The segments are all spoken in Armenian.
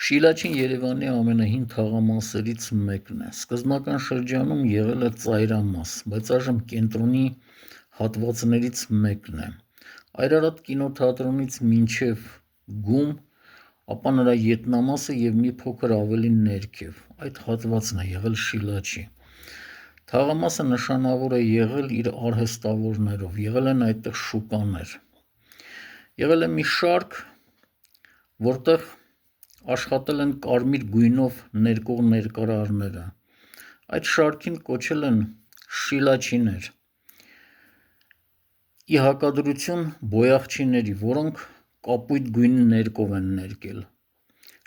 Շիլաչին Երևանի ամենահին թաղամասերից մեկն է։ Սկզբնական շրջանում եղել է ծայրամաս, բայց այժմ կենտրոնի հատվածներից մեկն է։ Այրարատ կինոթատրոնից մինչև Գում, ապա նրա ետնամասը և մի փոքր ավելի ներքև, այդ հատվածն է եղել Շիլաչի։ Թաղամասը նշանավոր է եղել իր արհեստավորներով, եղել են այդտեղ շուկաներ։ Եղել է մի շարք, որտեղ աշխատել են կարմիր գույնով ներկող ներկարարները։ Այդ շարքին կոչել են շիլաչիներ, ի հակադրություն բոյաղչիների, որոնք կապույտ գույն ներկով են ներկել։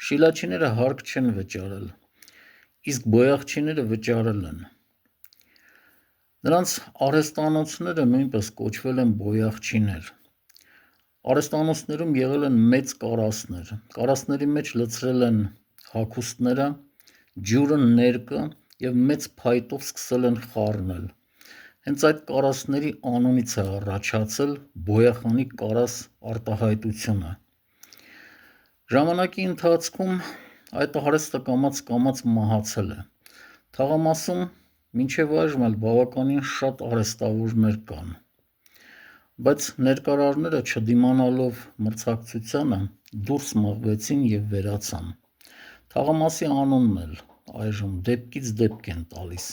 Շիլաչիները հարկ չեն վճարել, իսկ բոյաղչիները վճարել են։ Նրանց արհեստանոցները նույնպես կոչվել են բոյաղչիներ։ Արհեստանոցներում եղել են մեծ կարասներ, կարասների մեջ լցրել են հագուստները, ջուրը ներկը և մեծ փայտով սկսել են խառնել։ Հենց այդ կարասների անունից է առաջացել բոյախանի կարաս արտահայտությունը։ Ժամանակի ընթացքում այդ արհեստը կամաց-կամաց մահացել է։ Թաղամասում մինչև այժմ էլ բավականին շատ արհեստավորներ կան, բայց ներկարարները չդիմանալով մրցակցությանը դուրս մղվեցին և վերացան։ Թաղամասի անունն էլ այժմ դեպքից դեպք են տալիս։